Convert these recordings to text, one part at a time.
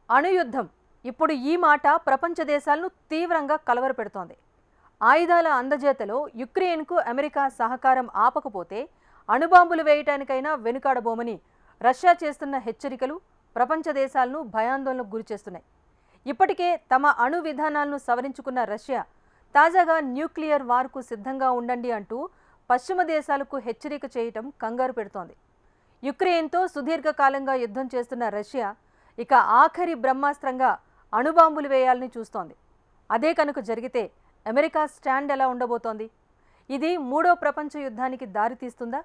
అణుయుద్ధం ఇప్పుడు ఈ మాట ప్రపంచ దేశాలను తీవ్రంగా కలవరపెడుతోంది. ఆయుధాల అందజేతలో యుక్రెయిన్కు అమెరికా సహకారం ఆపకపోతే అణుబాంబులు వేయటానికైనా వెనుకాడబోమని రష్యా చేస్తున్న హెచ్చరికలు ప్రపంచ దేశాలను భయాందోళనకు గురిచేస్తున్నాయి. ఇప్పటికే తమ అణు విధానాలను సవరించుకున్న రష్యా తాజాగా న్యూక్లియర్ వార్కు సిద్ధంగా ఉండండి అంటూ పశ్చిమ దేశాలకు హెచ్చరిక చేయటం కంగారు పెడుతోంది. యుక్రెయిన్తో సుదీర్ఘకాలంగా యుద్ధం చేస్తున్న రష్యా ఇక ఆఖరి బ్రహ్మాస్త్రంగా అణుబాంబులు వేయాలని చూస్తోంది. అదే కనుక జరిగితే అమెరికా స్టాండ్ ఎలా ఉండబోతోంది? ఇది మూడో ప్రపంచ యుద్ధానికి దారితీస్తుందా?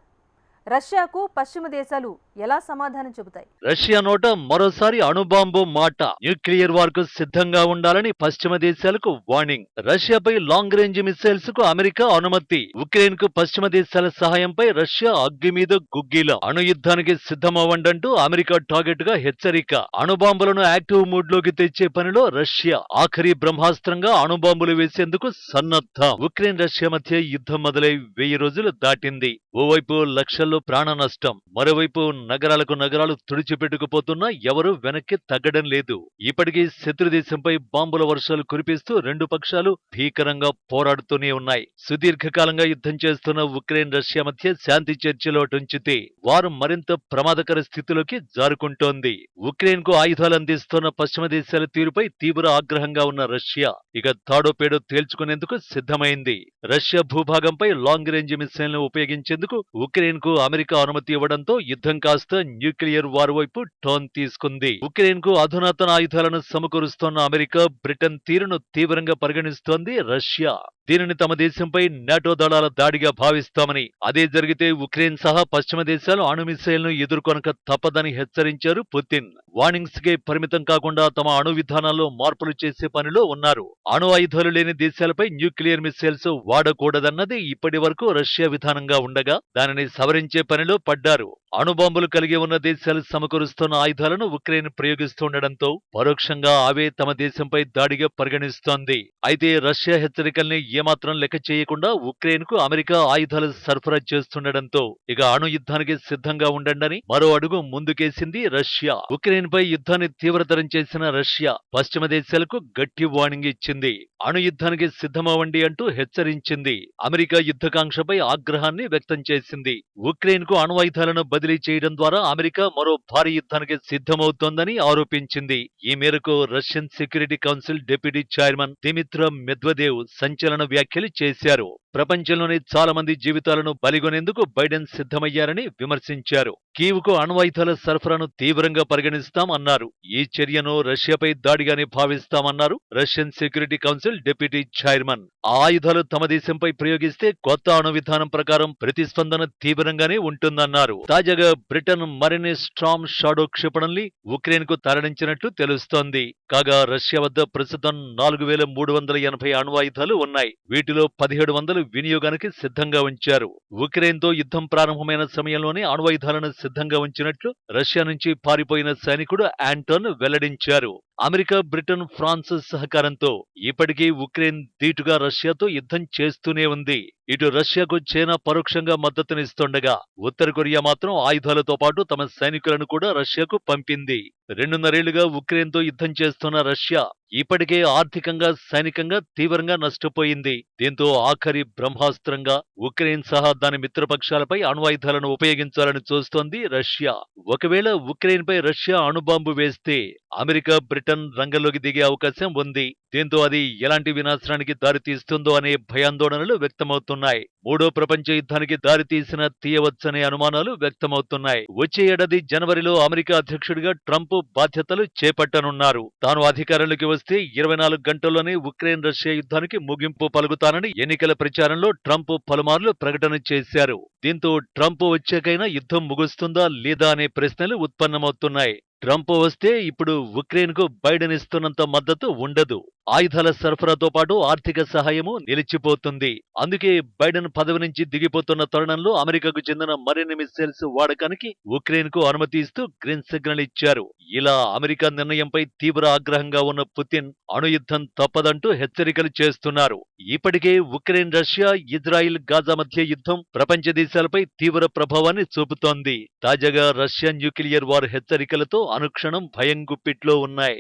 రష్యాకు పశ్చిమ దేశాలు ఎలా సమాధానం చెబుతాయి? రష్యా నోట మరోసారి అణుబాంబు మాట. న్యూక్లియర్ వార్ కు సిద్ధంగా ఉండాలని పశ్చిమ దేశాలకు వార్నింగ్. రష్యాపై లాంగ్ రేంజ్ మిసైల్స్ కు అమెరికా అనుమతి. ఉక్రెయిన్ కు పశ్చిమ దేశాల సహాయంపై రష్యా అగ్గి మీద గుగ్గిలం. అణు యుద్ధానికి సిద్ధమవ్వండంటూ అమెరికా టార్గెట్ గా హెచ్చరిక. అణుబాంబులను యాక్టివ్ మూడ్ లోకి తెచ్చే పనిలో రష్యా ఆఖరి బ్రహ్మాస్త్రంగా అణుబాంబులు వేసేందుకు సన్నద్ధం. ఉక్రెయిన్ రష్యా మధ్య యుద్ధం మొదలై 1000 రోజులు దాటింది. ఓవైపు లక్షల్లో ప్రాణ నష్టం, మరోవైపు నగరాలు తుడిచిపెట్టుకుపోతున్నా ఎవరూ వెనక్కి తగ్గడం లేదు. ఇప్పటికీ శత్రు దేశంపై బాంబుల వర్షాలు కురిపిస్తూ రెండు పక్షాలు భీకరంగా పోరాడుతూనే ఉన్నాయి. సుదీర్ఘకాలంగా యుద్ధం చేస్తున్న ఉక్రెయిన్ రష్యా మధ్య శాంతి చర్చలో ఉంచితే వారు మరింత ప్రమాదకర స్థితిలోకి జారుకుంటోంది. ఉక్రెయిన్ కు ఆయుధాలు అందిస్తున్న పశ్చిమ దేశాల తీరుపై తీవ్ర ఆగ్రహంగా ఉన్న రష్యా ఇక తాడో పేడో తేల్చుకునేందుకు సిద్ధమైంది. రష్యా భూభాగంపై లాంగ్ రేంజ్ మిసైల్ ను ఉపయోగించేందుకు ఉక్రెయిన్ కు అమెరికా అనుమతి ఇవ్వడంతో యుద్ధం కాస్త న్యూక్లియర్ వార్ వైపు టర్న్ తీసుకుంది. ఉక్రెయిన్ కు అధునాతన ఆయుధాలను సమకూరుస్తోన్న అమెరికా, బ్రిటన్ తీరును తీవ్రంగా పరిగణిస్తోంది రష్యా. దీనిని తమ దేశంపై నాటో దళాల దాడిగా భావిస్తామని, అదే జరిగితే ఉక్రెయిన్ సహా పశ్చిమ దేశాలు అణు మిసైల్ ను ఎదుర్కొనక తప్పదని హెచ్చరించారు పుతిన్. వార్నింగ్స్ కే పరిమితం కాకుండా తమ అణు విధానాల్లో మార్పులు చేసే పనిలో ఉన్నారు. అణు ఆయుధాలు లేని దేశాలపై న్యూక్లియర్ మిసైల్స్ వాడకూడదన్నది ఇప్పటి వరకు రష్యా విధానంగా ఉండగా దానిని సవరించే పనిలో పడ్డారు. అణుబాంబులు కలిగి ఉన్న దేశాలు సమకూరుస్తున్న ఆయుధాలను ఉక్రెయిన్ ప్రయోగిస్తుండటంతో పరోక్షంగా అవే తమ దేశంపై దాడిగా పరిగణిస్తోంది. అయితే రష్యా హెచ్చరికల్ని ఏమాత్రం లెక్క చేయకుండా ఉక్రెయిన్ కు అమెరికా ఆయుధాలు సరఫరా చేస్తుండటంతో ఇక అణు యుద్ధానికి సిద్ధంగా ఉండండని మరో అడుగు ముందుకేసింది రష్యా. ఉక్రెయిన్ పై యుద్ధాన్ని తీవ్రతరం చేసిన రష్యా పశ్చిమ దేశాలకు గట్టి వార్నింగ్ ఇచ్చింది. అణు యుద్ధానికి సిద్ధమవ్వండి అంటూ హెచ్చరించింది. అమెరికా యుద్ధకాంక్షపై ఆగ్రహాన్ని వ్యక్తం చేసింది. ఉక్రెయిన్ కు అణు ఆయుధాలను బదిలీ చేయడం ద్వారా అమెరికా మరో భారీ యుద్ధానికి సిద్ధమవుతోందని ఆరోపించింది. ఈ మేరకు Russian security council deputy chairman Dmitry Medvedev సంచలన వ్యాఖ్యలు చేశారు. ప్రపంచంలోని చాలా మంది జీవితాలను బలిగొనేందుకు బైడెన్ సిద్ధమయ్యారని విమర్శించారు. కీవ్కు అణ్వాయుధాల సరఫరాను తీవ్రంగా పరిగణిస్తాం అన్నారు. ఈ చర్యను రష్యాపై దాడిగానే భావిస్తామన్నారు Russian security council deputy chairman. ఆ ఆయుధాలు తమ దేశంపై ప్రయోగిస్తే కొత్త అణు విధానం ప్రకారం ప్రతిస్పందన తీవ్రంగానే ఉంటుందన్నారు. తాజాగా బ్రిటన్ మరిన్ని స్ట్రామ్ షాడో క్షిపణుల్ని ఉక్రెయిన్ కు తరలించినట్లు తెలుస్తోంది. కాగా రష్యా వద్ద ప్రస్తుతం 4380 అణ్వాయుధాలు ఉన్నాయి. వీటిలో 1700 వినియోగానికి సిద్ధంగా ఉంచారు. ఉక్రెయిన్ తో యుద్ధం ప్రారంభమైన సమయంలోనే అణ్వాయుధాలను సిద్ధంగా ఉంచినట్లు రష్యా నుంచి పారిపోయిన సైనికుడు ఆంటోన్ వెల్లడించారు. అమెరికా, బ్రిటన్, ఫ్రాన్స్ సహకారంతో ఇప్పటికీ ఉక్రెయిన్ ధీటుగా రష్యాతో యుద్ధం చేస్తూనే ఉంది. ఇటు రష్యాకు చైనా పరోక్షంగా మద్దతునిస్తుండగా ఉత్తర కొరియా మాత్రం ఆయుధాలతో పాటు తమ సైనికులను కూడా రష్యాకు పంపింది. 2.5 ఏళ్లుగా ఉక్రెయిన్తో యుద్ధం చేస్తున్న రష్యా ఇప్పటికే ఆర్థికంగా, సైనికంగా తీవ్రంగా నష్టపోయింది. దీంతో ఆఖరి బ్రహ్మాస్త్రంగా ఉక్రెయిన్ సహా దాని మిత్రపక్షాలపై అణ్వాయుధాలను ఉపయోగించాలని చూస్తోంది రష్యా. ఒకవేళ ఉక్రెయిన్ పై రష్యా అణుబాంబు వేస్తే అమెరికా, బ్రిటన్ రంగంలోకి దిగే అవకాశం ఉంది. దీంతో అది ఎలాంటి వినాశనానికి దారితీస్తుందో అనే భయాందోళనలు వ్యక్తమవుతున్నాయి. మూడో ప్రపంచ యుద్ధానికి దారితీసిన తీయవచ్చనే అనుమానాలు వ్యక్తమవుతున్నాయి. వచ్చే ఏడాది జనవరిలో అమెరికా అధ్యక్షుడిగా ట్రంప్ బాధ్యతలు చేపట్టనున్నారు. తాను అధికారంలోకి వస్తే 24 గంటల్లోనే ఉక్రెయిన్ రష్యా యుద్ధానికి ముగింపు పలుకుతానని ఎన్నికల ప్రచారంలో ట్రంప్ పలుమార్లు ప్రకటన చేశారు. దీంతో ట్రంప్ వచ్చాకైనా యుద్ధం ముగుస్తుందా లేదా అనే ప్రశ్నలు ఉత్పన్నమవుతున్నాయి. ట్రంప్ వస్తే ఇప్పుడు ఉక్రెయిన్ కు బైడెన్ ఇస్తున్నంత మద్దతు ఉండదు. ఆయుధాల సరఫరాతో పాటు ఆర్థిక సహాయము నిలిచిపోతుంది. అందుకే బైడెన్ పదవి నుంచి దిగిపోతున్న తరుణంలో అమెరికాకు చెందిన మరిన్ని మిసైల్స్ వాడకానికి ఉక్రెయిన్ కు అనుమతి ఇస్తూ గ్రీన్ సిగ్నల్ ఇచ్చారు. ఇలా అమెరికా నిర్ణయంపై తీవ్ర ఆగ్రహంగా ఉన్న పుతిన్ అణు యుద్ధం తప్పదంటూ హెచ్చరికలు చేస్తున్నారు. ఇప్పటికే ఉక్రెయిన్, రష్యా, ఇజ్రాయిల్, గాజా మధ్య యుద్ధం ప్రపంచ దేశాలపై తీవ్ర ప్రభావాన్ని చూపుతోంది. తాజాగా రష్యా న్యూక్లియర్ వార్ హెచ్చరికలతో అనుక్షణం భయం గుప్పిట్లో ఉన్నాయి.